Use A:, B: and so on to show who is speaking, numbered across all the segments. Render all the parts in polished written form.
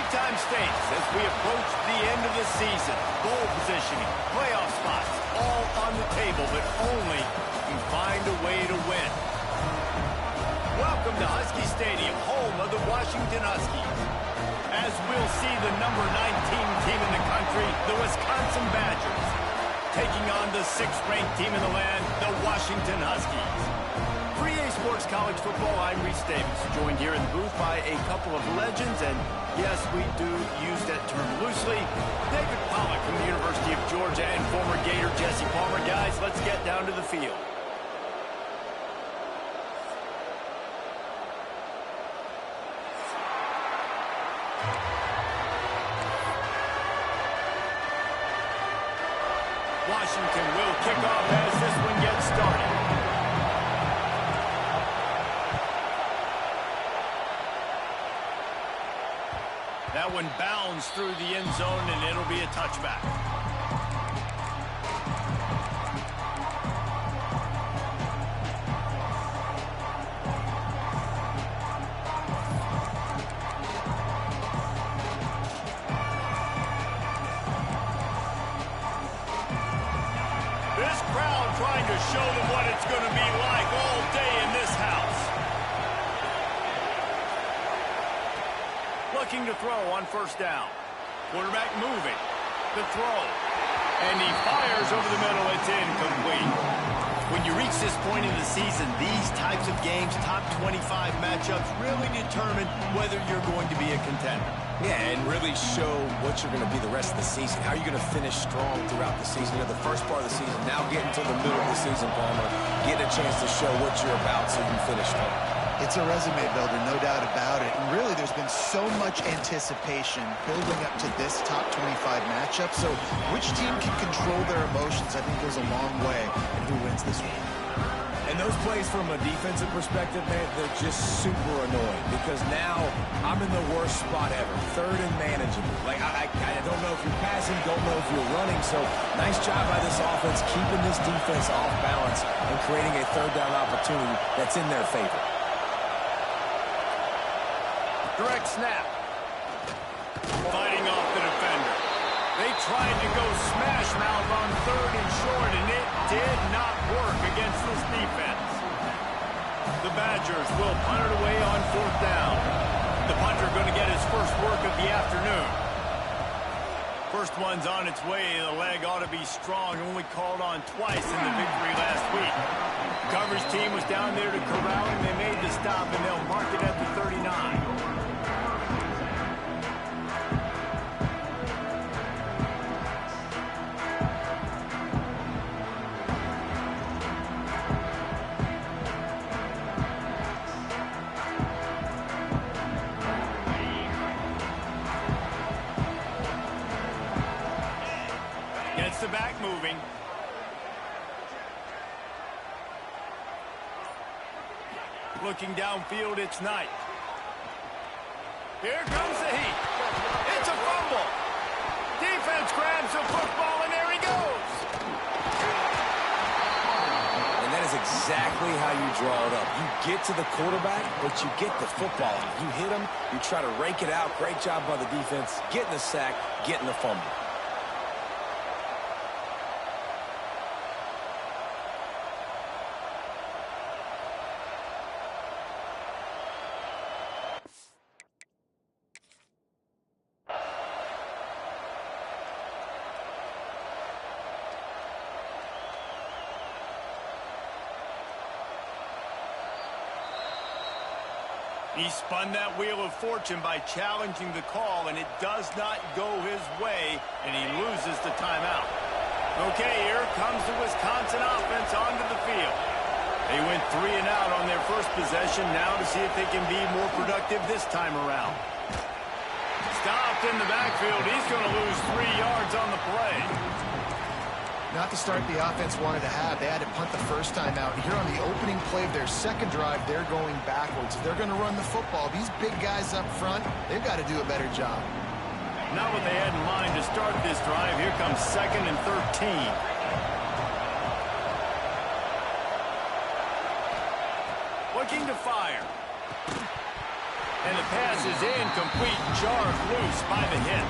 A: Playtime states as we approach the end of the season. Goal positioning, playoff spots, all on the table, but only if you find a way to win. Welcome to Husky Stadium, home of the Washington Huskies. As we'll see the number 19 team in the country, the Wisconsin Badgers, taking on the 6th-ranked team in the land, the Washington Huskies. For EA Sports College Football, I'm Reese Davis, joined here in the booth by a couple of legends, and yes, we do use that term loosely. David Pollack from the University of Georgia and former Gator Jesse Palmer. Guys, let's get down to the field. Washington will kick off as this one gets started. That one bounds through the end zone, and it'll be a touchback. This crowd trying to show them what it's going to be like all day in this house. Looking to throw on first down. Quarterback moving. The throw. And he fires over the middle. It's incomplete. When you reach this point in the season, these types of games, top 25 matchups, really determine whether you're going to be a contender.
B: Yeah, and really show what you're going to be the rest of the season. How are you going to finish strong throughout the season? You know, the first part of the season, now getting to the middle of the season, Palmer, getting a chance to show what you're about so you can finish strong.
C: It's a resume builder, no doubt about it. And really, there's been so much anticipation building up to this top 25 matchup. So which team can control their emotions, I think, goes a long way in who wins this one.
B: And those plays from a defensive perspective, man, they're just super annoying because now I'm in the worst spot ever, third and manageable. Like, I don't know if you're passing, don't know if you're running. So nice job by this offense keeping this defense off balance and creating a third down opportunity that's in their favor.
A: Direct snap. Fighting off the defender. They tried to go smash mouth on third and short, and it did not work against this defense. The Badgers will punt it away on fourth down. The punter going to get his first work of the afternoon. First one's on its way. The leg ought to be strong. Only called on twice in the victory last week. The coverage team was down there to corral him. They made the stop, and they'll mark it at the 39. The back moving. Looking downfield, it's Knight. Here comes the heat. It's a fumble. Defense grabs the football, and there he goes.
B: And that is exactly how you draw it up. You get to the quarterback, but you get the football. You hit him, you try to rake it out. Great job by the defense, getting the sack, getting the fumble.
A: He spun that wheel of fortune by challenging the call, and it does not go his way, and he loses the timeout. Okay, here comes the Wisconsin offense onto the field. They went 3 and out on their first possession, now to see if they can be more productive this time around. Stopped in the backfield. He's going to lose 3 yards on the play.
C: Not the start the offense wanted to have. They had to punt the first time out. Here on the opening play of their second drive, they're going backwards. If they're going to run the football, these big guys up front, they've got to do a better job.
A: Not what they had in mind to start this drive. Here comes 2nd and 13. Looking to fire. And the pass is incomplete, jarred loose by the hit.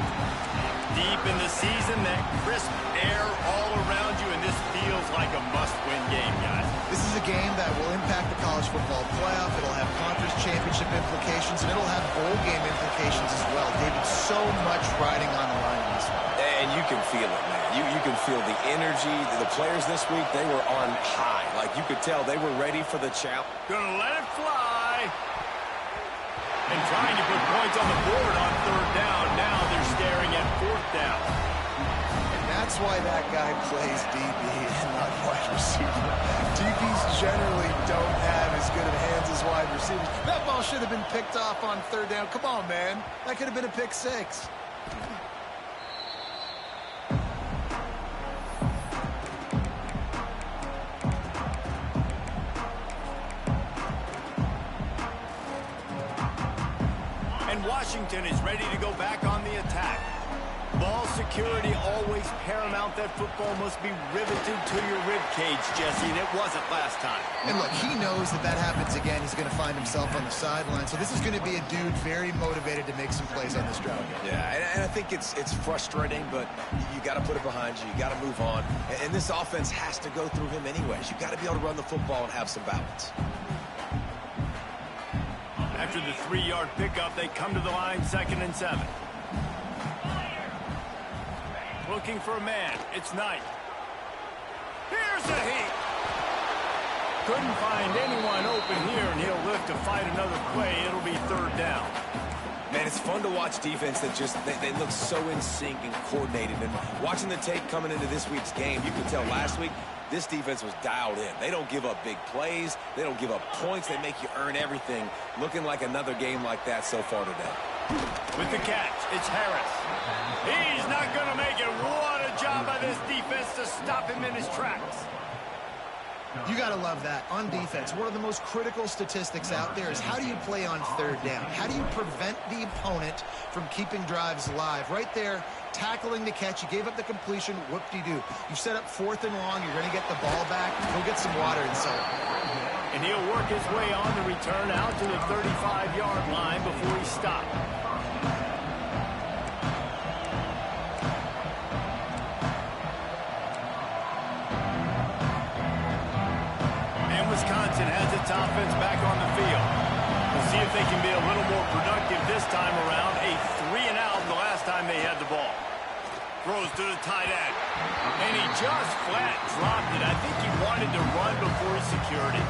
A: Deep in the season, that crisp air all around you, and this feels like a must-win game, guys.
C: This is a game that will impact the college football playoff. It'll have conference championship implications, and it'll have bowl game implications as well. David, so much riding on the line in this one.
B: And you can feel it, man. You can feel the energy. The players this week, they were on high. Like, you could tell they were ready for the challenge.
A: Gonna let it fly. And trying to put points on the board on third down. Now they're staring at fourth down.
C: And that's why that guy plays DB and not wide receiver. DBs generally don't have as good of hands as wide receivers. That ball should have been picked off on third down. Come on, man. That could have been a pick six.
A: Washington is ready to go back on the attack. Ball security always paramount. That football must be riveted to your rib cage, Jesse, and it wasn't last time.
C: And look, he knows that that happens again. He's going to find himself on the sideline. So this is going to be a dude very motivated to make some plays on this drive.
B: Yeah, and I think it's frustrating, but you got to put it behind you. You got to move on. And this offense has to go through him anyways. You got to be able to run the football and have some balance.
A: After the 3-yard pickup, they come to the line, 2nd and 7. Looking for a man. It's Knight. Here's a heat. Couldn't find anyone open here, and he'll live to fight another play. It'll be third down.
B: Man, it's fun to watch defense that just, they look so in sync and coordinated. And watching the tape coming into this week's game, you could tell last week, this defense was dialed in. They don't give up big plays. They don't give up points. They make you earn everything. Looking like another game like that so far today.
A: With the catch, it's Harris. He's not going to make it. What a job by this defense to stop him in his tracks.
C: You got to love that. On defense, one of the most critical statistics out there is how do you play on third down? How do you prevent the opponent from keeping drives alive? Right there, tackling the catch. You gave up the completion. Whoop-de-doo. You set up 4th and long. You're going to get the ball back. Go get some water inside.
A: And he'll work his way on the return out to the 35-yard line before he stopped. Wisconsin has its offense back on the field. We'll see if they can be a little more productive this time around. A 3-and-out the last time they had the ball. Throws to the tight end. And he just flat dropped it. I think he wanted to run before he secured it.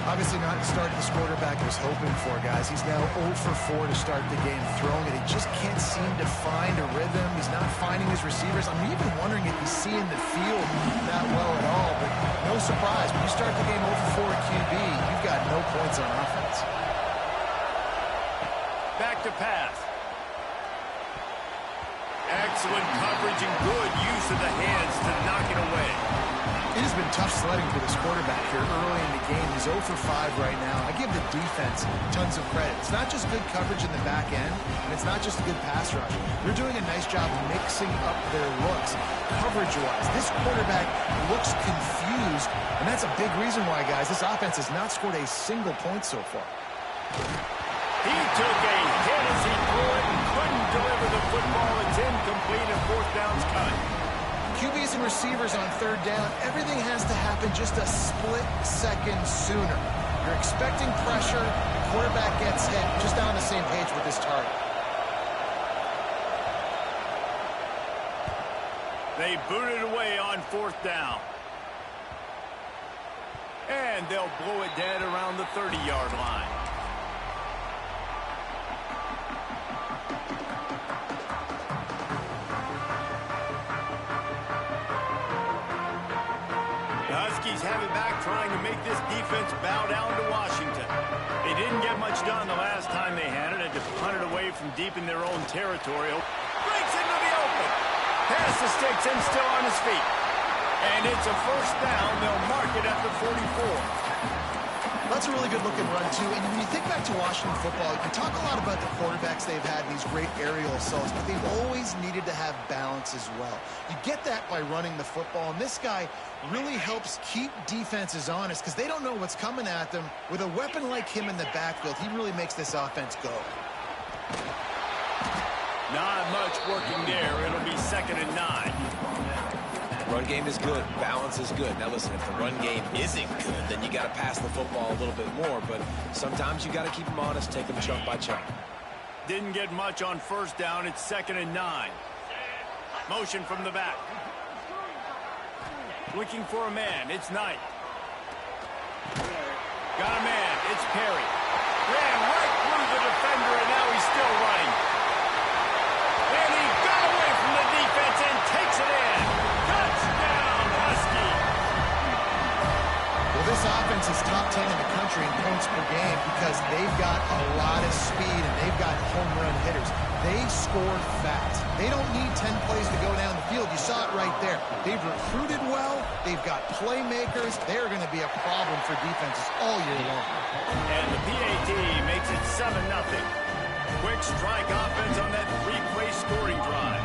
C: Obviously not the start this quarterback was hoping for, guys. He's now 0 for 4 to start the game throwing it. He just can't seem to find a rhythm. He's not finding his receivers. I'm even wondering if he's seeing the field that well at all. But no surprise. When you start the game 0 for 4 at QB, you've got no points on offense.
A: Back to pass. Excellent coverage and good use of the hands to knock it away.
C: It has been tough sledding for this quarterback here early in the game. He's 0 for 5 right now. I give the defense tons of credit. It's not just good coverage in the back end, and it's not just a good pass rush. They're doing a nice job mixing up their looks coverage-wise. This quarterback looks confused, and that's a big reason why, guys, this offense has not scored a single point so far.
A: He took a hit as he threw it and couldn't deliver the football. It's incomplete and 4th down's coming.
C: QBs and receivers on third down, everything has to happen just a split second sooner. You're expecting pressure, the quarterback gets hit, just not on the same page with this target.
A: They booted away on 4th down. And they'll blow it dead around the 30-yard line. Huskies have it back, trying to make this defense bow down to Washington. They didn't get much done the last time they had it, and to punt it away from deep in their own territory. Breaks into the open. Pass the sticks and still on his feet. And it's a 1st down. They'll mark it at the 44.
C: That's a really good-looking run, too. And when you think back to Washington football, you talk a lot about the quarterbacks they've had, these great aerial assaults, but they've always needed to have balance balance as well. You get that by running the football, and this guy really helps keep defenses honest because they don't know what's coming at them. With a weapon like him in the backfield, he really makes this offense go.
A: Not much working there. It'll be 2nd and 9.
B: Run game is good. Balance is good. Now listen, if the run game isn't good, then you got to pass the football a little bit more. But sometimes you got to keep them honest, take them chunk by chunk.
A: Didn't get much on 1st down. It's 2nd and 9. Motion from the back. Looking for a man. It's Knight. Got a man. It's Perry. Ran right through the defender, and now he's still running. And he got away from the defense and takes it in. Touchdown, Husky.
C: Well, this offense is top 10 in the country in points per game because they've got a lot of speed and they've got home run hitters. They score fast. They don't need 10 plays to go down the field. You saw it right there. They've recruited well. They've got playmakers. They're going to be a problem for defenses all year long.
A: And the PAT makes it 7-0. Quick strike offense on that 3-play scoring drive.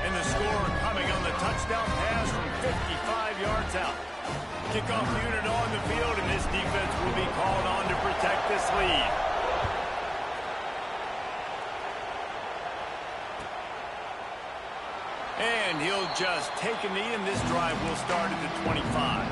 A: And the score coming on the touchdown pass from 55 yards out. Kickoff unit on the field, and this defense will be called on to protect this lead. And he'll just take a knee, and this drive will start at the 25.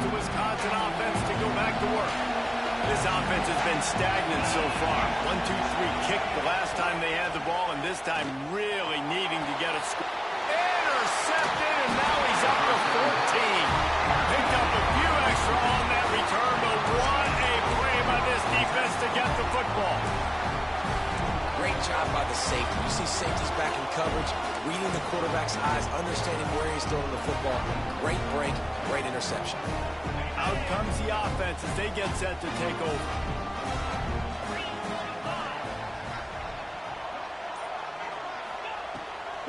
A: Wisconsin offense to go back to work. This offense has been stagnant so far. 1-2-3 kick the last time they had the ball, and this time really needing to get a score. Intercepted, and now he's up to 14. Picked up a few extra on that return, but what a play by this defense to get the football.
B: Great job by the safety. You see safeties back in coverage, reading the quarterback's eyes, understanding where he's throwing the football. Great break, great interception.
A: Out comes the offense as they get set to take over.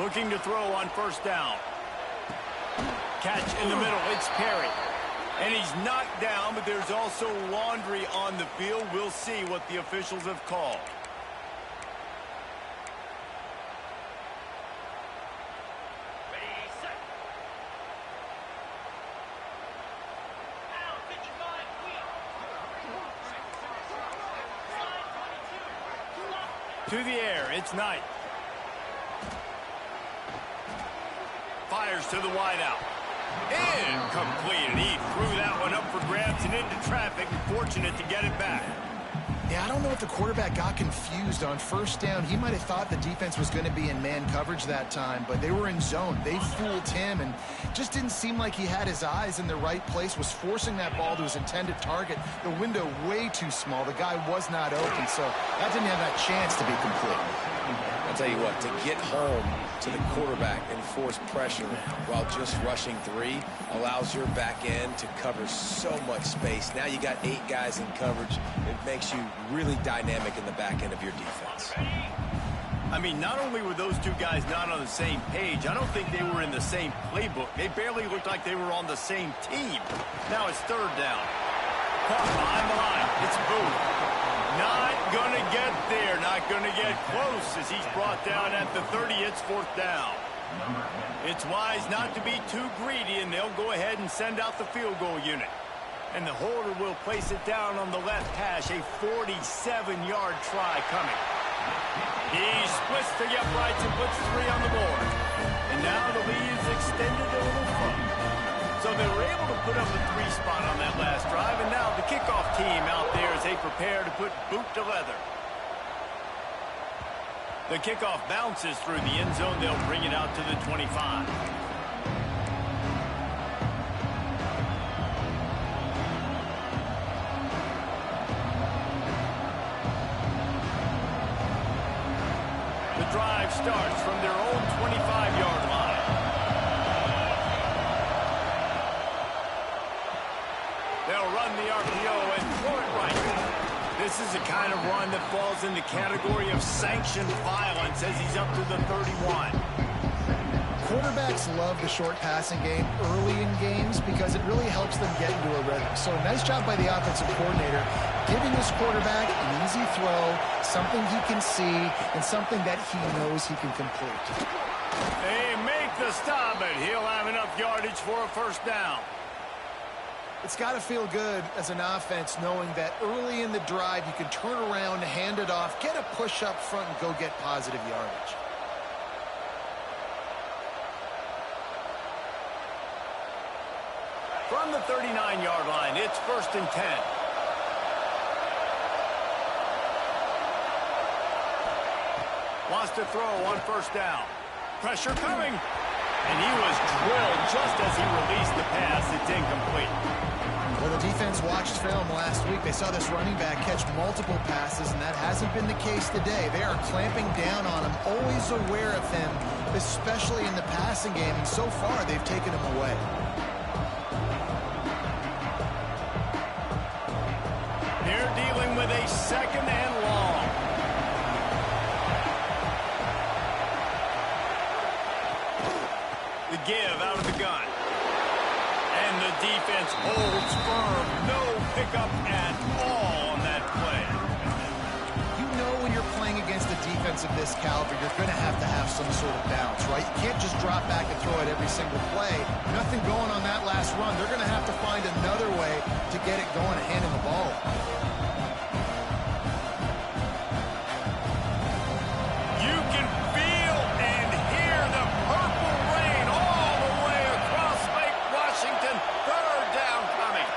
A: Looking to throw on 1st down. Catch in the middle. It's Perry. And he's knocked down, but there's also laundry on the field. We'll see what the officials have called. To the air, it's Knight. Fires to the wideout. Incomplete, and he threw that one up for grabs and into traffic. Fortunate to get it back.
C: Yeah, I don't know if the quarterback got confused on 1st down. He might have thought the defense was going to be in man coverage that time, but they were in zone. They fooled him and just didn't seem like he had his eyes in the right place, was forcing that ball to his intended target. The window way too small. The guy was not open, so that didn't have that chance to be complete.
B: I'll tell you what, to get home to the quarterback and force pressure while just rushing 3 allows your back end to cover so much space. Now you got 8 guys in coverage. It makes you really dynamic in the back end of your defense.
A: I mean, not only were those two guys not on the same page, I don't think they were in the same playbook. They barely looked like they were on the same team. Now it's 3rd down. Caught behind the line. It's Booth. Not going to get there. Not going to get close as he's brought down at the 30. It's 4th down. It's wise not to be too greedy, and they'll go ahead and send out the field goal unit. And the holder will place it down on the left hash. A 47-yard try coming. He splits the uprights and puts 3 on the board. And now the lead is extended a little further. So they were able to put up a 3 spot on that last drive, and now the kickoff team out there as they prepare to put boot to leather. The kickoff bounces through the end zone. They'll bring it out to the 25. The drive starts from their own 25-yard line. They'll run the RPO and throw it right. This is the kind of run that falls in the category of sanctioned violence as he's up to the 31.
C: Quarterbacks love the short passing game early in games because it really helps them get into a rhythm. So nice job by the offensive coordinator giving his quarterback an easy throw, something he can see, and something that he knows he can complete.
A: They make the stop, but he'll have enough yardage for a first down.
C: It's got to feel good as an offense knowing that early in the drive you can turn around, hand it off, get a push up front, and go get positive yardage.
A: From the 39-yard line, it's 1st and 10. Wants to throw on 1st down. Pressure coming. And he was drilled just as he released the pass. It's incomplete.
C: Well, the defense watched film last week. They saw this running back catch multiple passes, and that hasn't been the case today. They are clamping down on him, always aware of him, especially in the passing game. And so far, they've taken him away.
A: They're dealing with a 2nd and long. The give out of the gun. And the defense holds firm. No pickup at all on that play.
C: You know when you're playing against a defense of this caliber, you're going to have some sort of bounce, right? You can't just drop back and throw it every single play. Nothing going on that last run. They're going to have to find another way to get it going and handing the ball.
A: You can feel and hear the purple rain all the way across Lake Washington. 3rd down coming.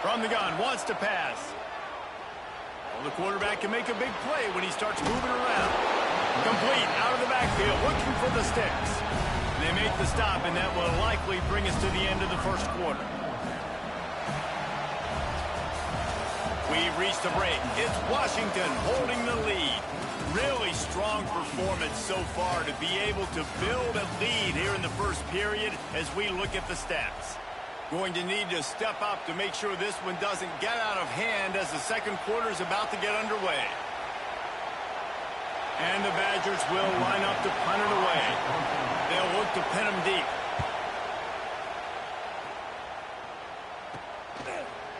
A: From the gun, wants to pass. Well, the quarterback can make a big play when he starts moving around. Complete, out of the backfield, looking for the sticks. They make the stop, and that will likely bring us to the end of the 1st quarter. We've reached a break. It's Washington holding the lead. Really strong performance so far to be able to build a lead here in the 1st period as we look at the stats. Going to need to step up to make sure this one doesn't get out of hand as the 2nd quarter is about to get underway. And the Badgers will line up to punt it away. They'll look to pin them deep.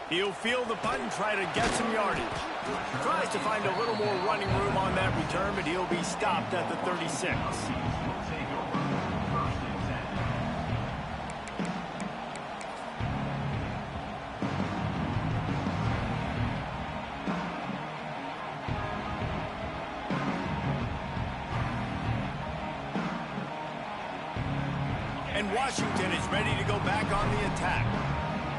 A: He'll field the punt and try to get some yardage. Tries to find a little more running room on that return, but he'll be stopped at the 36. And Washington is ready to go back on the attack.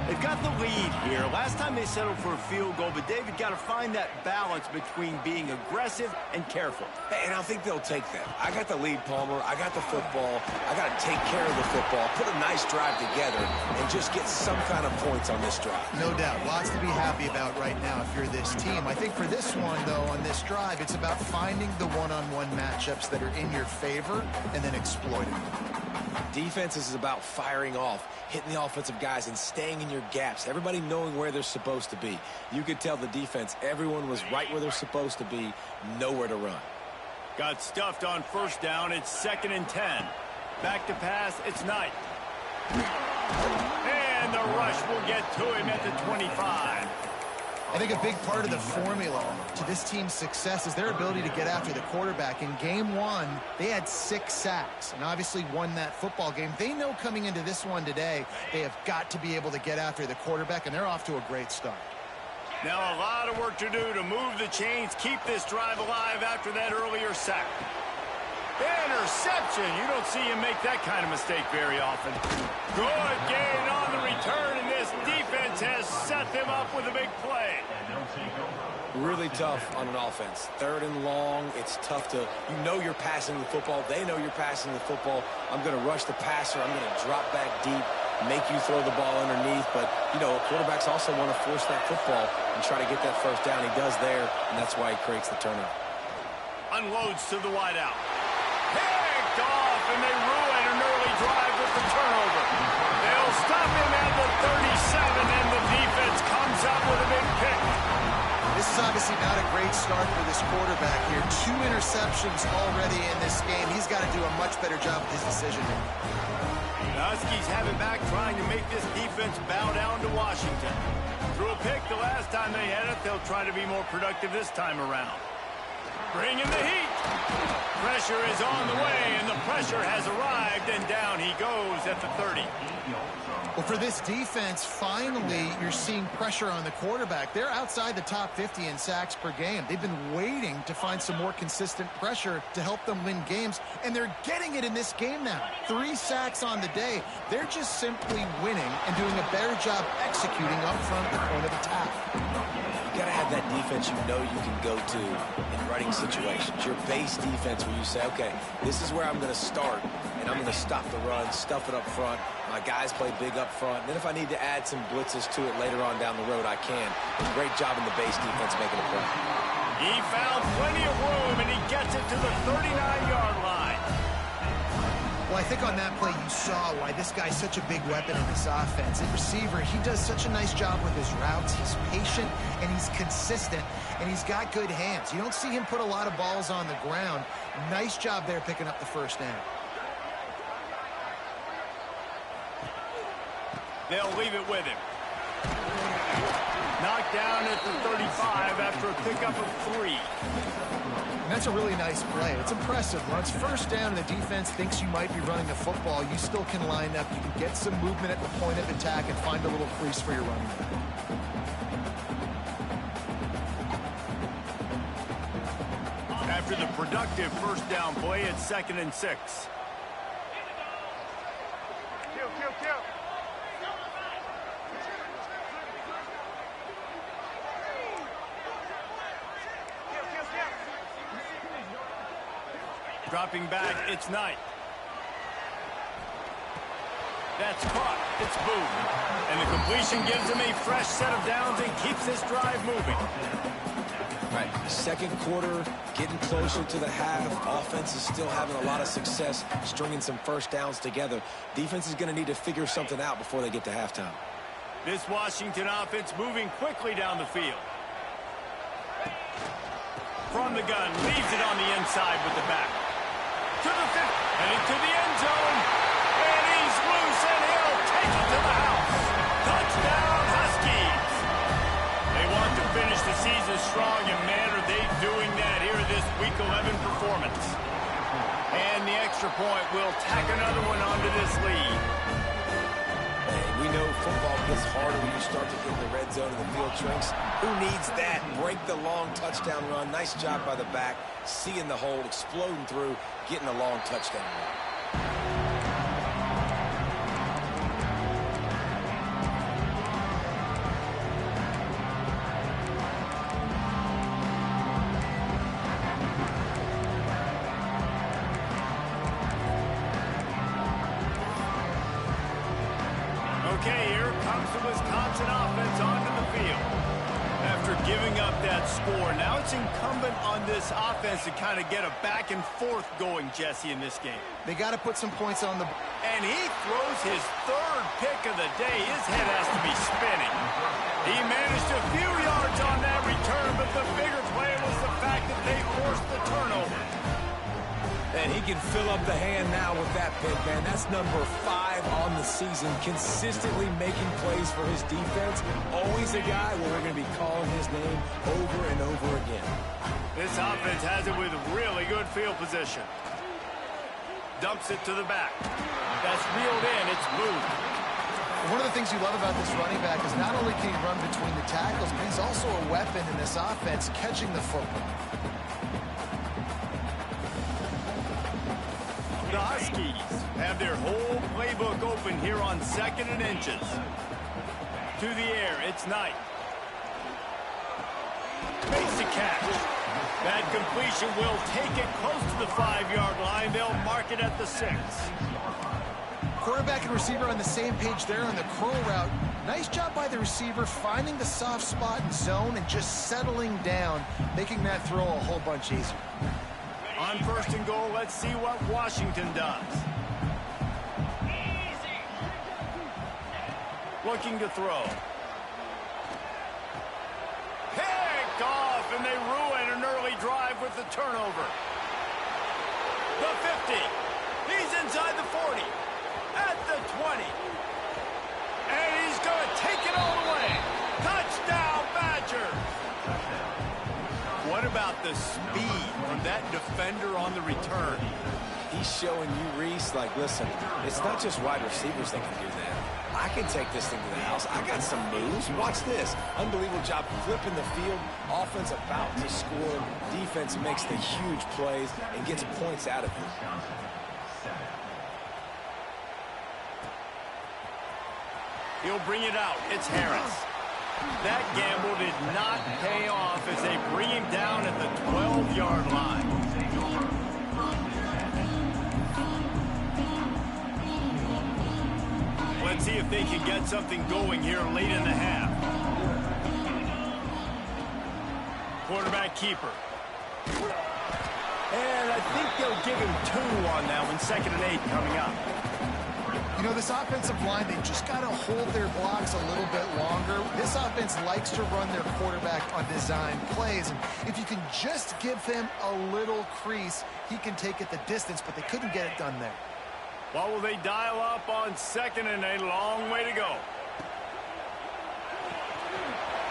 A: They've got the lead here. Last time they settled for a field goal, but David got to find that balance between being aggressive and careful.
B: Hey, and I think they'll take that. I got the lead, Palmer. I got the football. I got to take care of the football, put a nice drive together, and just get some kind of points on this drive.
C: No doubt. Lots to be happy about right now if you're this team. I think for this one, though, on this drive, it's about finding the one-on-one matchups that are in your favor and then exploiting them.
B: Defense is about firing off, hitting the offensive guys, and staying in your gaps. Everybody knowing where they're supposed to be. You could tell the defense, everyone was right where they're supposed to be, nowhere to run.
A: Got stuffed on 1st down. It's 2nd and 10. Back to pass. It's Knight. And the rush will get to him at the 25.
C: I think a big part of the formula to this team's success is their ability to get after the quarterback. In game 1, they had 6 sacks and obviously won that football game. They know coming into this one today, they have got to be able to get after the quarterback, and they're off to a great start.
A: Now a lot of work to do to move the chains, keep this drive alive after that earlier sack. Interception. You don't see him make that kind of mistake very often. Good gain on the return, and this defense has set them up with a big play.
B: Really tough on an offense. 3rd and long. It's tough to, you know you're passing the football. They know you're passing the football. I'm going to rush the passer. I'm going to drop back deep, make you throw the ball underneath. But, you know, quarterbacks also want to force that football and try to get that 1st down. He does there, and that's why he creates the turnover.
A: Unloads to the wideout. Picked off, and they ruin an early drive with the turnover. They'll stop him at the 37, and the defense comes up with a big pick.
C: This is obviously not a great start for this quarterback here. 2 interceptions already in this game. He's got to do a much better job with his decision-making.
A: The Huskies have it back, trying to make this defense bow down to Washington. Threw a pick the last time they had it. They'll try to be more productive this time around. Bring in the heat. Pressure is on the way, and the pressure has arrived, and down he goes at the 30.
C: Well, for this defense, finally, you're seeing pressure on the quarterback. They're outside the top 50 in sacks per game. They've been waiting to find some more consistent pressure to help them win games, and they're getting it in this game now. 3 sacks on the day. They're just simply winning and doing a better job executing up front at the point of attack.
B: You got to have that defense you know you can go to in running situations. Your base defense where you say, okay, this is where I'm going to start, and I'm going to stop the run, stuff it up front. My guys play big up front. And then if I need to add some blitzes to it later on down the road, I can. Great job in the base defense making a play.
A: He found plenty of room, and he gets it to the 39-yard line.
C: Well, I think on that play you saw why this guy's such a big weapon in this offense. At receiver, he does such a nice job with his routes. He's patient, and he's consistent, and he's got good hands. You don't see him put a lot of balls on the ground. Nice job there picking up the first down.
A: They'll leave it with him. Knocked down at the 35 after a pickup of 3.
C: And that's a really nice play. It's impressive. When it's first down and the defense thinks you might be running the football, you still can line up. You can get some movement at the point of attack and find a little crease for your running back.
A: After the productive first down play, it's 2nd and 6. Dropping back, it's Knight. That's caught. It's Boone. And the completion gives him a fresh set of downs and keeps this drive moving.
B: Right, second quarter, getting closer to the half. Offense is still having a lot of success stringing some first downs together. Defense is going to need to figure something out before they get to halftime.
A: This Washington offense moving quickly down the field. From the gun, leaves it on the inside with the back. To the 50, heading to the end zone, and he's loose, and he'll take it to the house. Touchdown, Huskies. They want to finish the season strong, and man, are they doing that here this Week 11 performance. And the extra point will tack another one onto this lead.
B: We know football gets harder when you start to get in the red zone and the field shrinks. Who needs that? Break the long touchdown run. Nice job by the back. Seeing the hole, exploding through, getting a long touchdown run.
A: Okay, here comes the Wisconsin offense onto the field. After giving up that score, now it's incumbent on this offense to kind of get a back and forth going, Jesse, in this game.
C: They got to put some points on the...
A: And he throws his 3rd pick of the day. His head has to be spinning. He managed a few yards on that return, but the bigger play was the fact that they forced the turnover.
B: And he can fill up the hand now with that pick, man. That's number 5 on the season, consistently making plays for his defense. Always a guy where we're going to be calling his name over and over again.
A: This offense has it with really good field position. Dumps it to the back. That's reeled in. It's moved.
C: One of the things you love about this running back is not only can he run between the tackles, but he's also a weapon in this offense, catching the football.
A: The Huskies have their whole playbook open here on 2nd and inches. To the air, it's Knight. Makes the catch. That completion will take it close to the 5-yard line. They'll mark it at the 6.
C: Quarterback and receiver on the same page there on the curl route. Nice job by the receiver finding the soft spot in zone and just settling down, making that throw a whole bunch easier.
A: On 1st and goal, let's see what Washington does. Looking to throw. Picked off, and they ruin an early drive with the turnover. The 50. He's inside the 40. At the 20. And he's going to take it all the way. Touchdown, Badgers. What about the speed from that defender on the return?
B: He's showing you, Reese, like, listen, it's not just wide receivers that can do that. I can take this thing to the house. I got some moves. Watch this. Unbelievable job flipping the field. Offense about to score. Defense makes the huge plays and gets points out of it.
A: He'll bring it out. It's Harris. That gamble did not pay off as they bring him down at the 12-yard line. Let's see if they can get something going here late in the half. Quarterback keeper. And I think they'll give him 2 on that one. 2nd and 8 coming up.
C: You know, this offensive line, they've just got to hold their blocks a little bit longer. This offense likes to run their quarterback on design plays. And if you can just give him a little crease, he can take it the distance, but they couldn't get it done there.
A: What will they dial up on 2nd and a long way to go?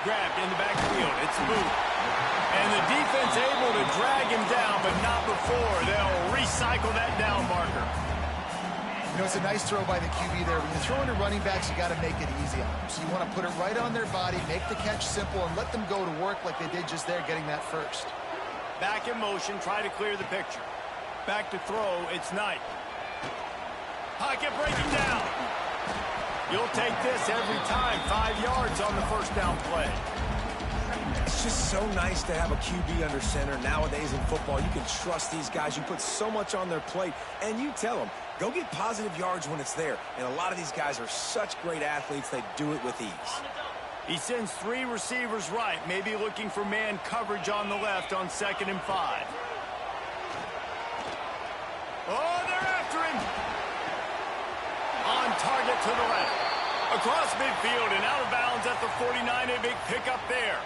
A: Grabbed in the backfield. It's Booth. And the defense able to drag him down, but not before. They'll recycle that down marker.
C: You know, it's a nice throw by the QB there. When you're throwing to running backs, you got to make it easy on them. So you want to put it right on their body, make the catch simple, and let them go to work like they did just there, getting that first.
A: Back in motion, try to clear the picture. Back to throw, it's Knight. Pocket breaking down. You'll take this every time. 5 yards on the first down play.
B: It's just so nice to have a QB under center. Nowadays in football, you can trust these guys. You put so much on their plate, and you tell them, go get positive yards when it's there. And a lot of these guys are such great athletes, they do it with ease.
A: He sends 3 receivers right, maybe looking for man coverage on the left on 2nd and 5. Oh, they're after him. On target to the left. Across midfield and out of bounds at the 49. A big pickup there.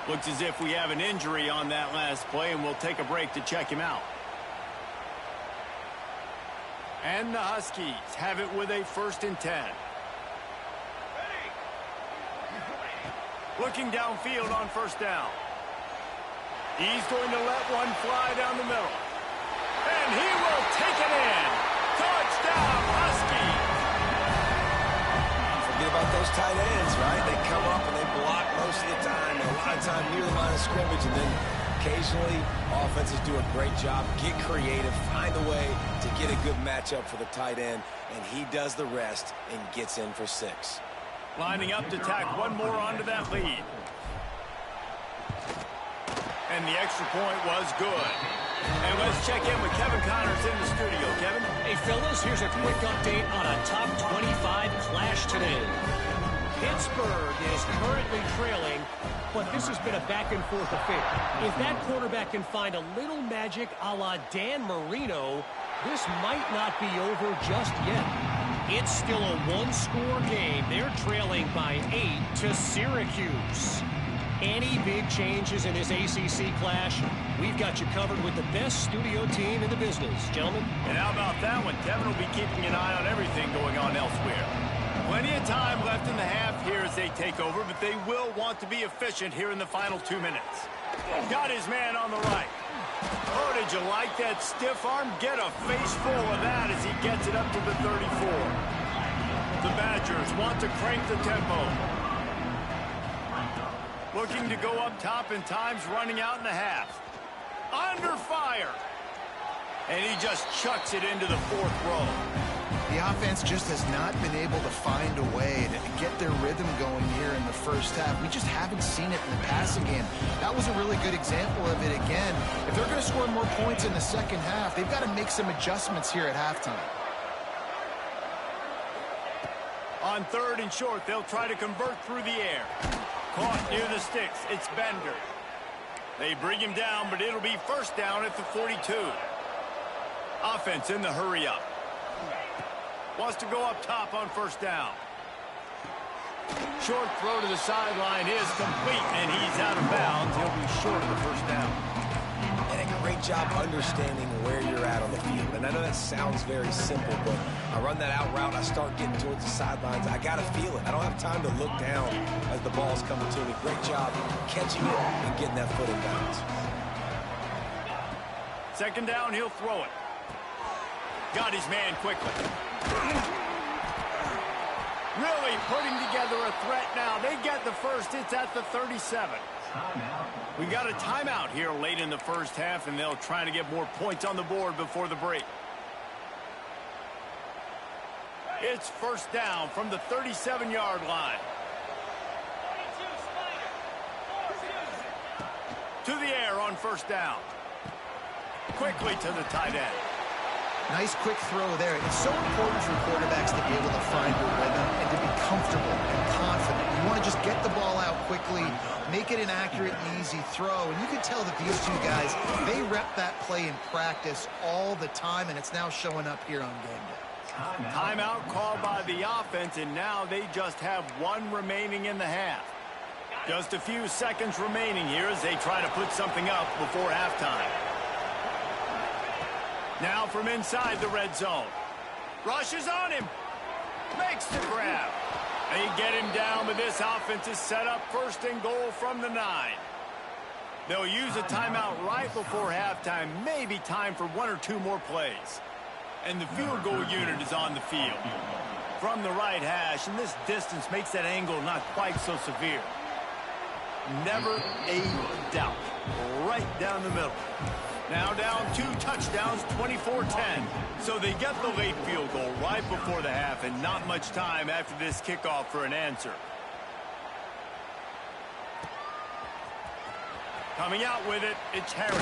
A: Looks as if we have an injury on that last play, and we'll take a break to check him out. And the Huskies have it with a 1st and 10. Looking downfield on 1st down. He's going to let one fly down the middle. And he will take it in. Touchdown, Huskies.
B: Forget about those tight ends, right? They come up and they block most of the time, and a lot of time near the line of scrimmage, and then occasionally offenses do a great job, get creative, find a way to get a good matchup for the tight end, and he does the rest and gets in for 6.
A: Lining up to tack one more onto that lead. And the extra point was good. And let's check in with Kevin Connors in the studio. Kevin?
D: Hey, fellas, here's a quick update on a top 25 clash today. Pittsburgh is currently trailing, but this has been a back-and-forth affair. If that quarterback can find a little magic a la Dan Marino, this might not be over just yet. It's still a one-score game. They're trailing by 8 to Syracuse. Any big changes in this ACC clash, we've got you covered with the best studio team in the business. Gentlemen?
A: And how about that one? Kevin will be keeping an eye on everything going on elsewhere. Plenty of time left in the half here as they take over, but they will want to be efficient here in the final 2 minutes. Got his man on the right. Oh, did you like that stiff arm? Get a face full of that as he gets it up to the 34. The Badgers want to crank the tempo. Looking to go up top, and time's running out in the half. Under fire. And he just chucks it into the 4th row.
C: The offense just has not been able to find a way to get their rhythm going here in the first half. We just haven't seen it in the passing game. That was a really good example of it again. If they're going to score more points in the second half, they've got to make some adjustments here at halftime.
A: On 3rd and short, they'll try to convert through the air. Caught near the sticks. It's Bender. They bring him down, but it'll be 1st down at the 42. Offense in the hurry up. Wants to go up top on 1st down. Short throw to the sideline is complete, and he's out of bounds. He'll be short of the first down.
B: And a great job understanding where you're at on the field. And I know that sounds very simple, but I run that out route, I start getting towards the sidelines. I got to feel it. I don't have time to look down as the ball's coming to me. Great job catching it and getting that foot in bounds.
A: Second down, he'll throw it. Got his man quickly. Really putting together a threat now. They get the first. It's at the 37. We got a timeout here late in the first half, and they'll try to get more points on the board before the break. It's first down from the 37-yard line. To the air on first down. Quickly to the tight end.
C: Nice quick throw there. It's so important for quarterbacks to be able to find a rhythm and to be comfortable and confident. You want to just get the ball out quickly, make it an accurate and easy throw. And you can tell that these two guys, they rep that play in practice all the time, and it's now showing up here on game day.
A: Timeout called by the offense, and now they just have one remaining in the half. Just a few seconds remaining here as they try to put something up before halftime. Now from inside the red zone. Rushes on him. Makes the grab. They get him down, but this offense is set up first and goal from the 9. They'll use a timeout right before halftime. Maybe time for one or two more plays. And the field goal unit is on the field. From the right hash, and this distance makes that angle not quite so severe. Never a doubt. Right down the middle. Now down 2 touchdowns, 24-10. So they get the late field goal right before the half, and not much time after this kickoff for an answer. Coming out with it, it's Harris.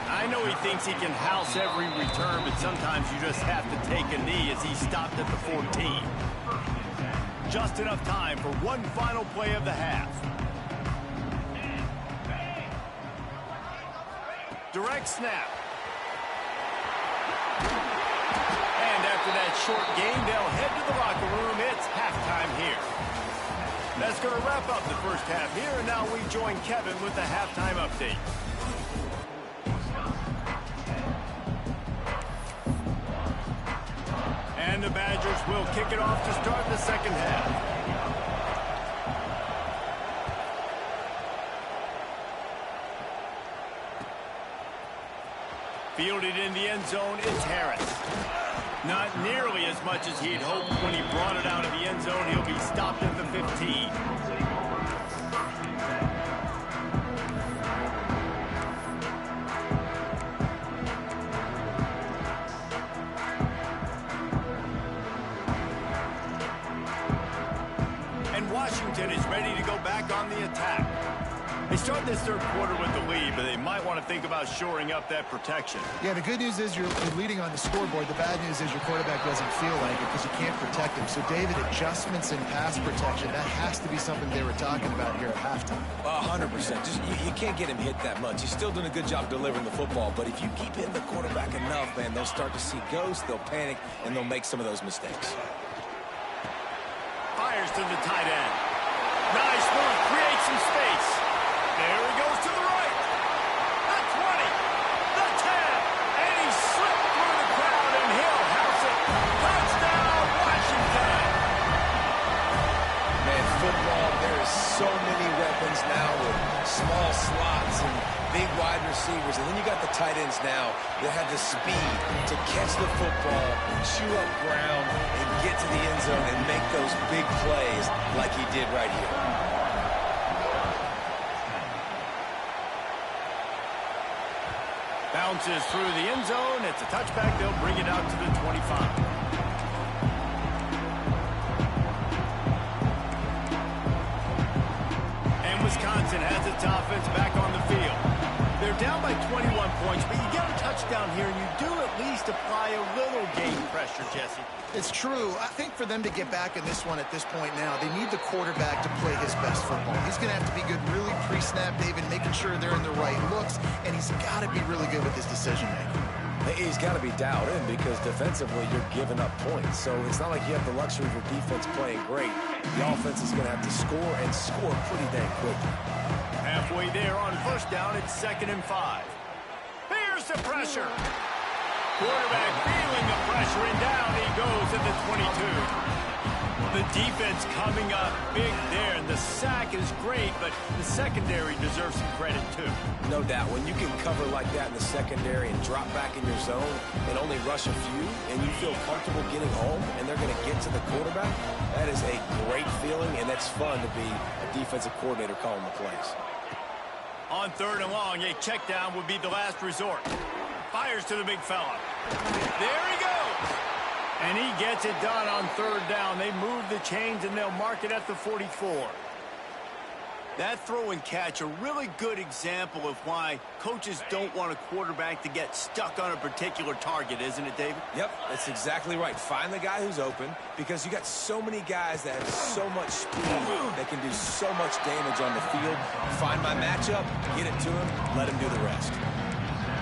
A: I know he thinks he can house every return, but sometimes you just have to take a knee as he stopped at the 14. Just enough time for one final play of the half. Direct snap. And after that short game, they'll head to the locker room. It's halftime here. That's going to wrap up the first half here, and now we join Kevin with the halftime update. And the Badgers will kick it off to start the second half. Fielded in the end zone, it's Harris. Not nearly as much as he'd hoped when he brought it out of the end zone. He'll be stopped at the 15. And Washington is ready to go back on the attack. They start this third quarter with the lead, but they might want to think about shoring up that protection.
C: Yeah, the good news is you're leading on the scoreboard. The bad news is your quarterback doesn't feel like it because you can't protect him. So, David, adjustments in pass protection, that has to be something they were talking about here at halftime.
B: 100%. Just you can't get him hit that much. He's still doing a good job delivering the football, but if you keep hitting the quarterback enough, man, they'll start to see ghosts, they'll panic, and they'll make some of those mistakes.
A: Fires to the tight end. Nice move, creates some space. There he goes to the right. The 20, the 10, and he slipped through the crowd, and he'll house it. Touchdown, Washington.
B: Man, football, there is so many weapons now with small slots and big wide receivers, and then you got the tight ends now that have the speed to catch the football, chew up ground, and get to the end zone and make those big plays like he did right here.
A: Bounces through the end zone. It's a touchback. They'll bring it out to the 25. And Wisconsin has its offense back on the field. They're down by 21 points, but you get a touchdown here, and you do at least apply a little game pressure, Jesse.
C: It's true. I think for them to get back in this one at this point now, they need the quarterback to play his best football. He's going to have to be good really pre-snap, David, making sure they're in the right looks, and he's got to be really good with his decision-making.
B: He's got to be dialed in because defensively you're giving up points. So it's not like you have the luxury of your defense playing great The offense is going to have to score and score pretty dang quickly.
A: Halfway there on first down, it's 2nd and 5. Here's the pressure. Quarterback feeling the pressure, and down he goes at the 22. The defense coming up big there, and the sack is great, but the secondary deserves some credit too.
B: No doubt. When you can cover like that in the secondary and drop back in your zone and only rush a few, and you feel comfortable getting home, and they're going to get to the quarterback, that is a great feeling, and that's fun to be a defensive coordinator calling the plays.
A: On 3rd and long, a check down would be the last resort. Fires to the big fella. There he goes. And he gets it done on 3rd down. They move the chains, and they'll mark it at the 44. That throw and catch, a really good example of why coaches don't want a quarterback to get stuck on a particular target, isn't it, David?
B: Yep, that's exactly right. Find the guy who's open, because you got so many guys that have so much speed that can do so much damage on the field. Find my matchup, get it to him, let him do the rest.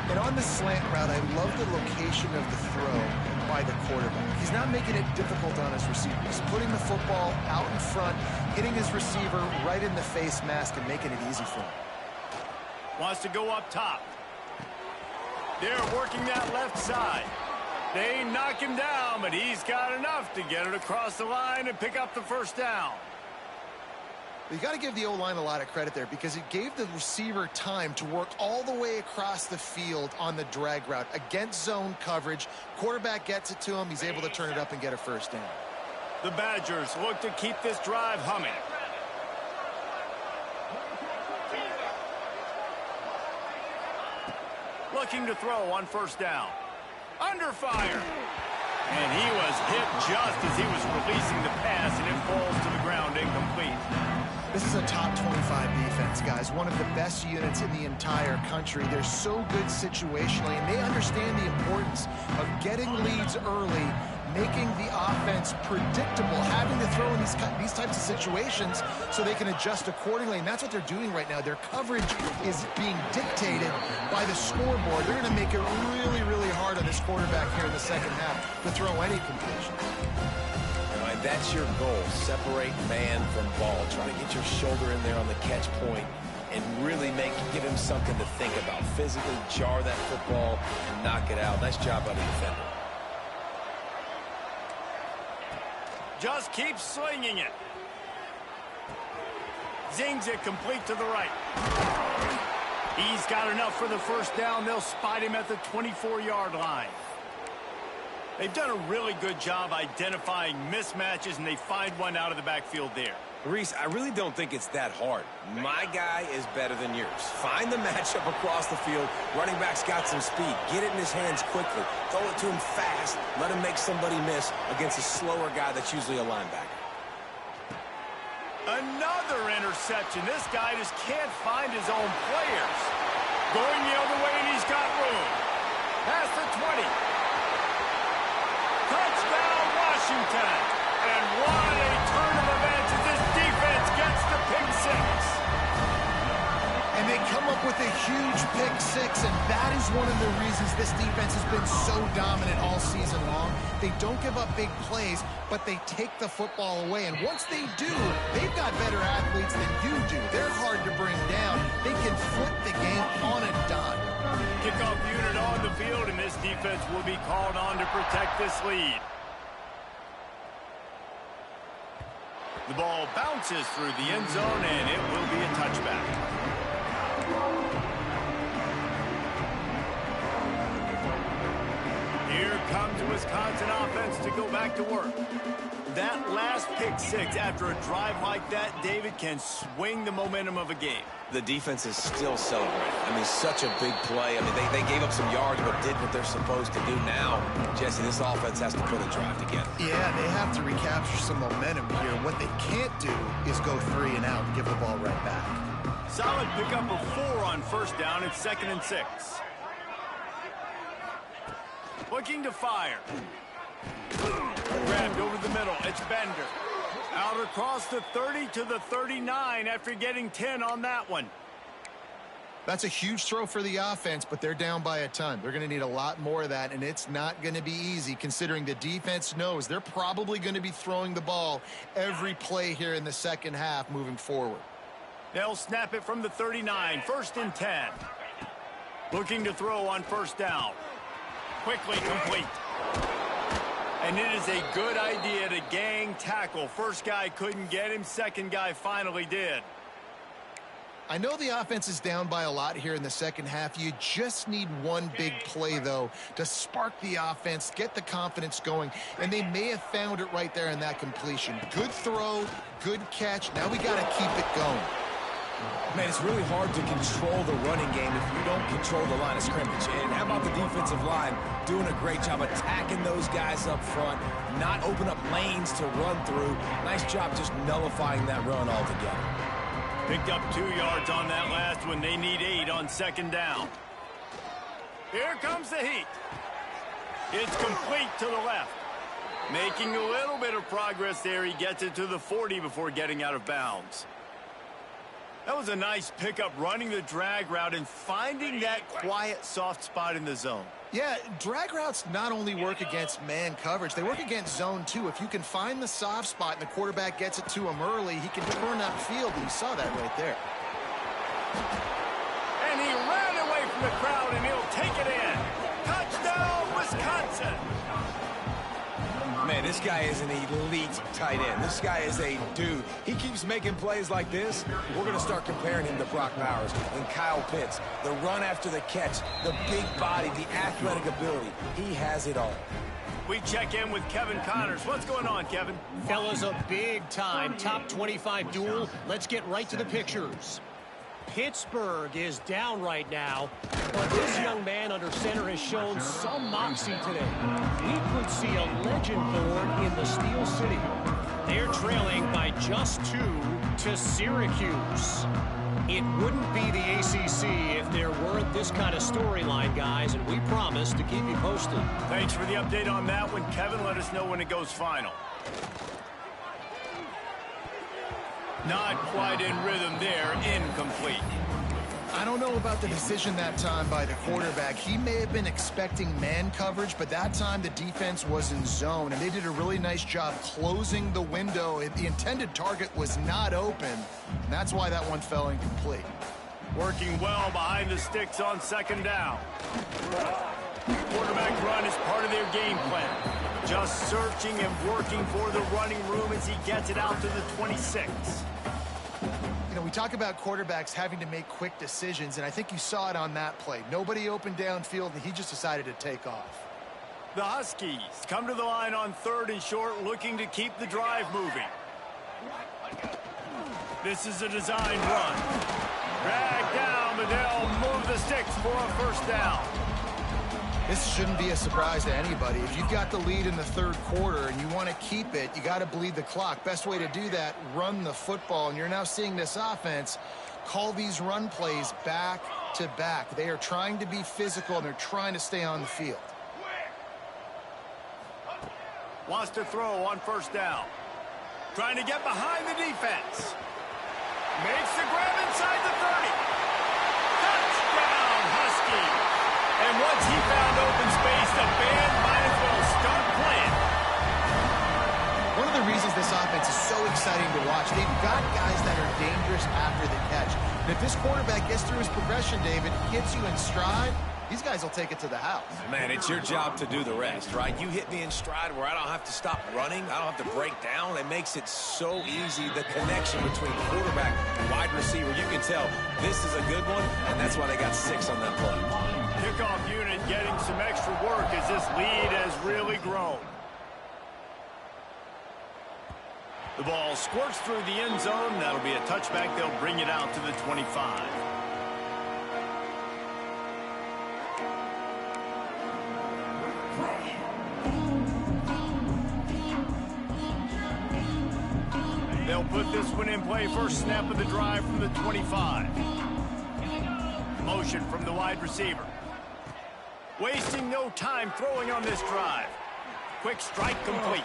C: And on the slant route, I love the location of the throw by the quarterback. He's not making it difficult on his receiver. He's putting the football out in front, hitting his receiver right in the face mask and making it easy for him.
A: Wants to go up top. They're working that left side. They knock him down, but he's got enough to get it across the line and pick up the 1st down.
C: You got to give the O-line a lot of credit there, because it gave the receiver time to work all the way across the field on the drag route against zone coverage. Quarterback gets it to him. He's able to turn it up and get a 1st down.
A: The Badgers look to keep this drive humming. Looking to throw on 1st down. Under fire. And he was hit just as he was releasing the pass, and it falls to the ground incomplete.
C: This is a top 25 defense, guys. One of the best units in the entire country. They're so good situationally, and they understand the importance of getting leads early, making the offense predictable, having to throw in these types of situations so they can adjust accordingly. And that's what they're doing right now. Their coverage is being dictated by the scoreboard. They're going to make it really, really hard on this quarterback here in the 2nd half to throw any completions.
B: That's your goal. Separate man from ball. Try to get your shoulder in there on the catch point and really give him something to think about. Physically jar that football and knock it out. Nice job by the defender.
A: Just keep slinging it. Zings it complete to the right. He's got enough for the 1st down. They'll spot him at the 24-yard line. They've done a really good job identifying mismatches, and they find one out of the backfield there.
B: Reese, I really don't think it's that hard. My guy is better than yours. Find the matchup across the field. Running back's got some speed. Get it in his hands quickly. Throw it to him fast. Let him make somebody miss against a slower guy that's usually a linebacker.
A: Another interception. This guy just can't find his own players. Going the other way, and he's got room. Past the 20. Touchdown, Washington. And what a turn of events as this defense gets the pick 6.
C: And they come up with a huge pick 6, and that is one of the reasons this defense has been so dominant all season long. They don't give up big plays, but they take the football away. And once they do, they've got better athletes than you do. They're hard to bring down. They can flip the game on a dime.
A: Kickoff unit on the field, and this defense will be called on to protect this lead. The ball bounces through the end zone, and it will be a touchback. Here comes the Wisconsin offense to go back to work. That last pick 6 after a drive like that, David, can swing the momentum of a game.
B: The defense is still celebrating. I mean, such a big play. I mean, they gave up some yards but did what they're supposed to do. Now, Jesse, this offense has to put a drive together.
C: Yeah, they have to recapture some momentum here. What they can't do is go 3 and out and give the ball right back.
A: Solid pickup of 4 on 1st down. It's 2nd and 6. Looking to fire. Grabbed over the middle. It's Bender. Out across the 30 to the 39 after getting 10 on that one.
C: That's a huge throw for the offense, but they're down by a ton. They're going to need a lot more of that, and it's not going to be easy considering the defense knows they're probably going to be throwing the ball every play here in the second half moving forward.
A: They'll snap it from the 39, 1st and 10. Looking to throw on 1st down. Quickly complete. And it is a good idea to gang tackle. First guy couldn't get him, second guy finally did.
C: I know the offense is down by a lot here in the second half. You just need one big play, though, to spark the offense, get the confidence going, and they may have found it right there in that completion. Good throw, good catch. Now we got to keep it going.
B: Man, it's really hard to control the running game if you don't control the line of scrimmage. And how about the defensive line doing a great job attacking those guys up front, not open up lanes to run through. Nice job just nullifying that run altogether.
A: Picked up 2 yards on that last one. They need 8 on 2nd down. Here comes the heat. It's complete to the left. Making a little bit of progress there. He gets it to the 40 before getting out of bounds. That was a nice pickup, running the drag route and finding that quiet, soft spot in the zone.
C: Yeah, drag routes not only work against man coverage, they work against zone too. If you can find the soft spot and the quarterback gets it to him early, he can turn upfield, and you saw that right there.
A: And he ran away from the crowd, and he'll take it in. Touchdown, Wisconsin!
B: Man, this guy is an elite tight end. This guy is a dude. He keeps making plays like this. We're going to start comparing him to Brock Bowers and Kyle Pitts. The run after the catch, the big body, the athletic ability. He has it all.
A: We check in with Kevin Connors. What's going on, Kevin?
D: Fellas, a big-time top 25 duel. Let's get right to the pictures. Pittsburgh is down right now, but this young man under center has shown some moxie today. We could see a legend born in the Steel City. They're trailing by just 2 to Syracuse. It wouldn't be the ACC if there weren't this kind of storyline, guys, and we promise to keep you posted.
A: Thanks for the update on that one, Kevin. Let us know when it goes final. Not quite in rhythm there, incomplete.
C: I don't know about the decision that time by the quarterback. He may have been expecting man coverage, but that time the defense was in zone, and they did a really nice job closing the window. The intended target was not open, and that's why that one fell incomplete.
A: Working well behind the sticks on 2nd down. Quarterback run is part of their game plan. Just searching and working for the running room as he gets it out to the 26.
C: You know, we talk about quarterbacks having to make quick decisions, and I think you saw it on that play. Nobody opened downfield, and he just decided to take off.
A: The Huskies come to the line on 3rd and short, looking to keep the drive moving. This is a designed run. Drag down, but they'll move the sticks for a 1st down.
C: This shouldn't be a surprise to anybody. If you've got the lead in the 3rd quarter and you want to keep it, you got to bleed the clock. Best way to do that, run the football. And you're now seeing this offense call these run plays back to back. They are trying to be physical, and they're trying to stay on the field.
A: Wants to throw on 1st down. Trying to get behind the defense. Makes the grab inside the 30. Touchdown, Husky. And once he found open space, the band might as well start playing.
C: One of the reasons this offense is so exciting to watch, they've got guys that are dangerous after the catch. And if this quarterback gets through his progression, David, hits you in stride, these guys will take it to the house.
B: Man, it's your job to do the rest, right? You hit me in stride where I don't have to stop running. I don't have to break down. It makes it so easy, the connection between quarterback and wide receiver. You can tell this is a good one, and that's why they got 6 on that play.
A: Kickoff unit getting some extra work as this lead has really grown. The ball squirts through the end zone. That'll be a touchback. They'll bring it out to the 25. They'll put this one in play. First snap of the drive from the 25. Motion from the wide receiver. Wasting no time throwing on this drive. Quick strike complete.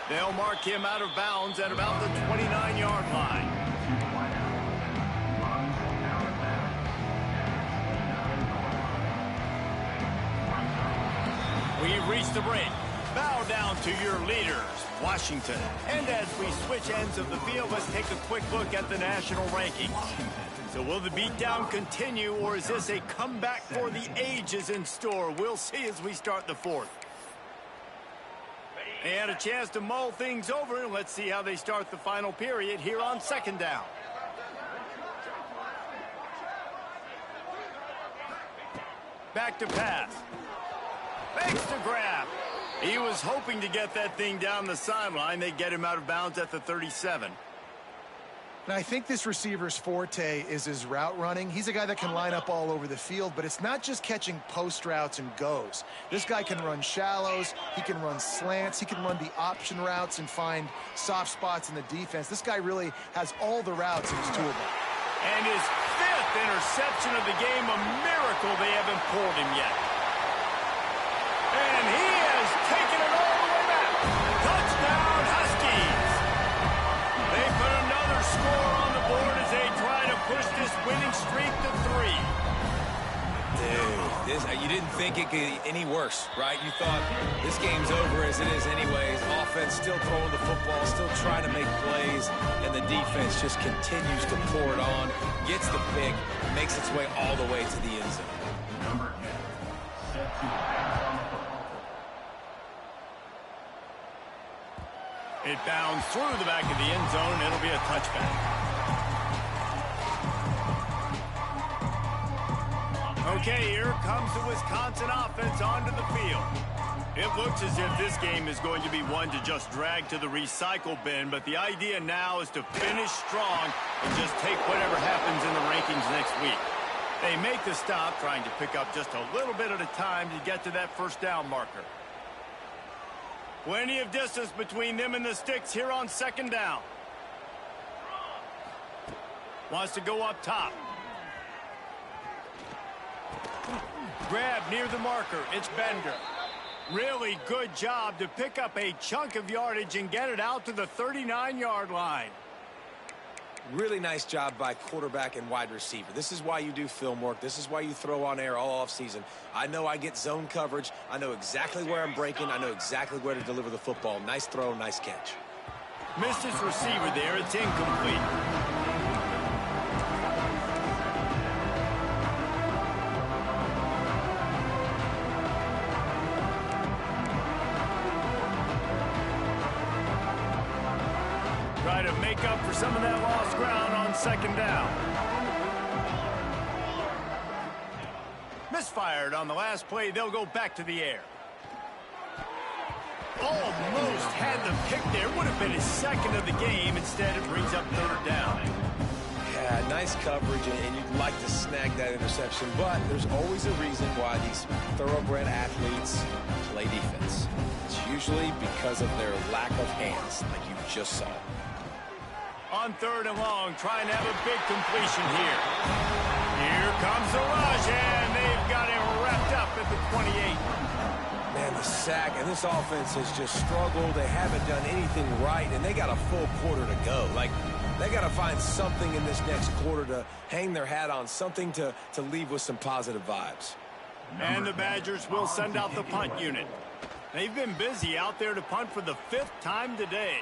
A: They'll mark him out of bounds at about the 29-yard line. We've reached the break. Bow down to your leaders, Washington. And as we switch ends of the field, let's take a quick look at the national rankings. So will the beatdown continue, or is this a comeback for the ages in store? We'll see as we start the fourth. They had a chance to mull things over, and let's see how they start the final period here on second down. Back to pass. Makes the grab. He was hoping to get that thing down the sideline. They get him out of bounds at the 37.
C: And I think this receiver's forte is his route running. He's a guy that can line up all over the field, but it's not just catching post routes and goes. This guy can run shallows, he can run slants, he can run the option routes and find soft spots in the defense. This guy really has all the routes in his toolbox.
A: And his 5th interception of the game, a miracle they haven't pulled him yet. And he has taken it all the way back. Touchdown, Huskies! They put another score on the board as they try to push this winning streak to 3.
B: Dude, you didn't think it could get any worse, right? You thought this game's over as it is anyways. Offense still throwing the football, still trying to make plays, and the defense just continues to pour it on, gets the pick, makes its way all the way to the end zone.
E: Number 10, set to pass on the football.
A: It bounds through the back of the end zone, and it'll be a touchback. Okay, here comes the Wisconsin offense onto the field. It looks as if this game is going to be one to just drag to the recycle bin, but the idea now is to finish strong and just take whatever happens in the rankings next week. They make the stop, trying to pick up just a little bit at a time to get to that first down marker. Plenty of distance between them and the sticks here on second down. Wants to go up top. Grab near the marker. It's Bender. Really good job to pick up a chunk of yardage and get it out to the 39-yard line.
B: Really nice job by quarterback and wide receiver. This is why you do film work. This is why you throw on air all offseason. I know I get zone coverage. I know exactly where I'm breaking. I know exactly where to deliver the football. Nice throw, nice catch.
A: Missed his receiver there. It's incomplete. Try to make up for some of that lost ground on second down. Misfired on the last play. They'll go back to the air. Almost had the pick there. Would have been his second of the game. Instead, it brings up third down.
B: Yeah, nice coverage, and you'd like to snag that interception, but there's always a reason why these thoroughbred athletes play defense. It's usually because of their lack of hands, like you just saw.
A: On third and long, trying to have a big completion here. Here comes the rush, and they've got him wrapped up at the 28.
B: Man, the sack, and this offense has just struggled. They haven't done anything right, and they got a full quarter to go. Like, they got to find something in this next quarter to hang their hat on, something to leave with some positive vibes.
A: And the Badgers will send out the punt unit. They've been busy out there to punt for the 5th time today.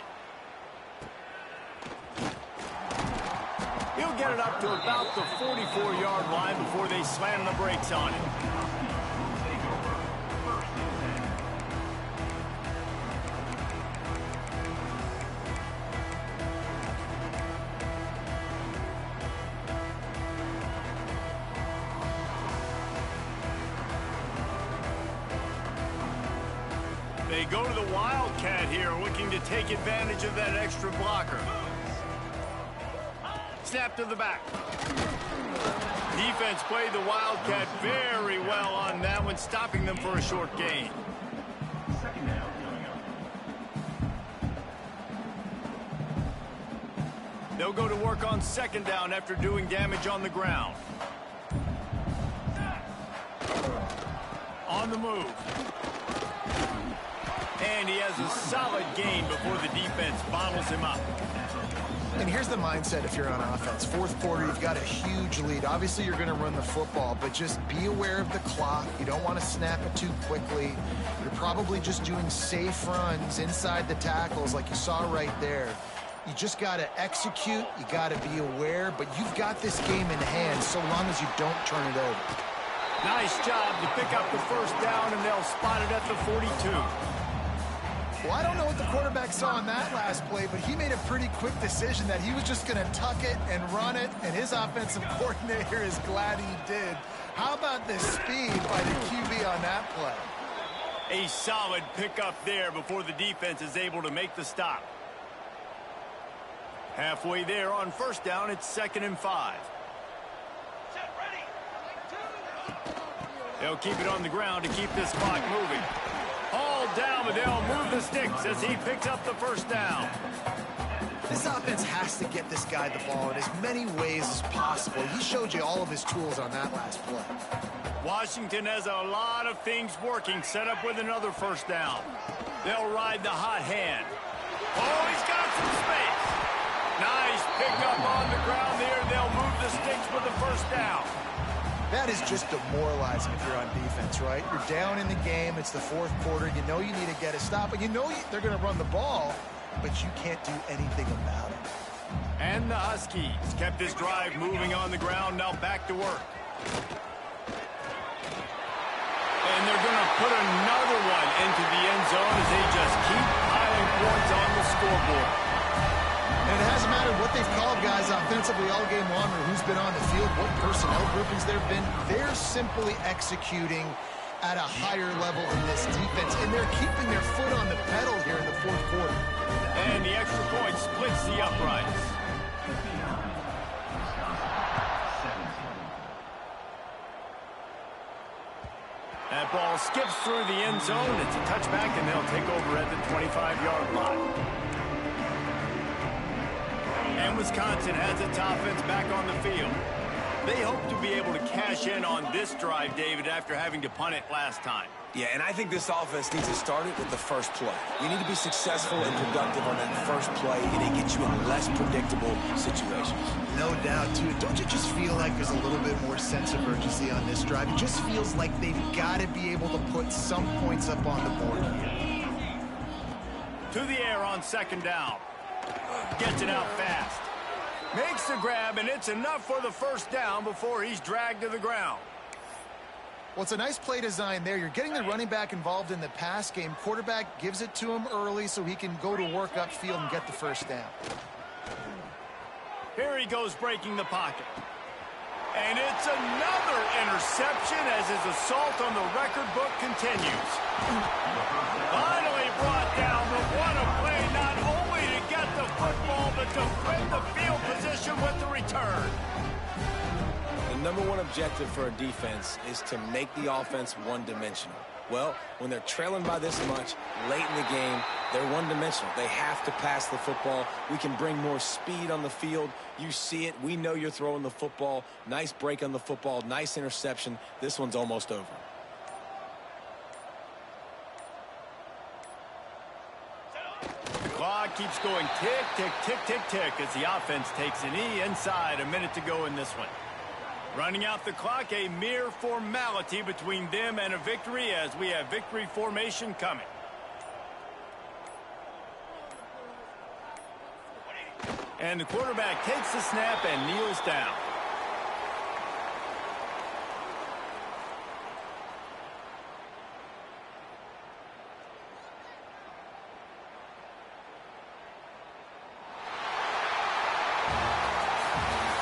A: He'll get it up to about the 44-yard line before they slam the brakes on it. They go to the Wildcat here, looking to take advantage of that extra blocker. Snap to the back. Defense played the Wildcat very well on that one, stopping them for a short gain.
E: Second down coming up.
A: They'll go to work on second down after doing damage on the ground. On the move. And he has a solid gain before the defense bottles him up.
C: And here's the mindset if you're on offense. Fourth quarter, you've got a huge lead. Obviously, you're going to run the football, but just be aware of the clock. You don't want to snap it too quickly. You're probably just doing safe runs inside the tackles like you saw right there. You just got to execute. You got to be aware, but you've got this game in hand so long as you don't turn it over.
A: Nice job to pick up the first down, and they'll spot it at the 42.
C: Well, I don't know what the quarterback saw on that last play, but he made a pretty quick decision that he was just going to tuck it and run it, and his offensive coordinator is glad he did. How about the speed by the QB on that play?
A: A solid pickup there before the defense is able to make the stop. Halfway there on first down, it's 2nd and 5. They'll keep it on the ground to keep this clock moving. All down, but they'll move the sticks as he picks up the first down.
C: This offense has to get this guy the ball in as many ways as possible. He showed you all of his tools on that last play.
A: Washington has a lot of things working, set up with another first down. They'll ride the hot hand. Oh, he's got some space. Nice pickup on the ground there. They'll move the sticks with the first down.
C: That is just demoralizing if you're on defense, right? You're down in the game. It's the fourth quarter. You know you need to get a stop, and you know they're going to run the ball, but you can't do anything about it.
A: And the Huskies kept this drive moving on the ground. Now back to work. And they're going to put another one into the end zone as they just keep piling points on the scoreboard.
C: And it hasn't mattered what they've called guys offensively all game long or who's been on the field, what personnel groupings there have been. They're simply executing at a higher level in this defense, and they're keeping their foot on the pedal here in the fourth quarter.
A: And the extra point splits the uprights. That ball skips through the end zone. It's a touchback, and they'll take over at the 25-yard line. And Wisconsin has its offense back on the field. They hope to be able to cash in on this drive, David, after having to punt it last time.
B: Yeah, and I think this offense needs to start it with the first play. You need to be successful and productive on that first play, and it gets you in less predictable situations.
C: No doubt, too. Don't you just feel like there's a little bit more sense of urgency on this drive? It just feels like they've got to be able to put some points up on the board here.
A: To the air on 2nd down. Gets it out fast. Makes the grab, and it's enough for the first down before he's dragged to the ground.
C: Well, it's a nice play design there. You're getting the running back involved in the pass game. Quarterback gives it to him early so he can go to work upfield and get the first down.
A: Here he goes breaking the pocket. And it's another interception as his assault on the record book continues. Finally brought down, but what a play, not only to get the football, but to win the field position with the return.
B: The number one objective for a defense is to make the offense one-dimensional. Well, when they're trailing by this much late in the game, they're one-dimensional. They have to pass the football. We can bring more speed on the field. You see it. We know you're throwing the football. Nice break on the football. Nice interception. This one's almost over.
A: The clock keeps going tick, tick, tick, tick, tick as the offense takes a knee inside. A minute to go in this one. Running out the clock, a mere formality between them and a victory as we have victory formation coming. And the quarterback takes the snap and kneels down.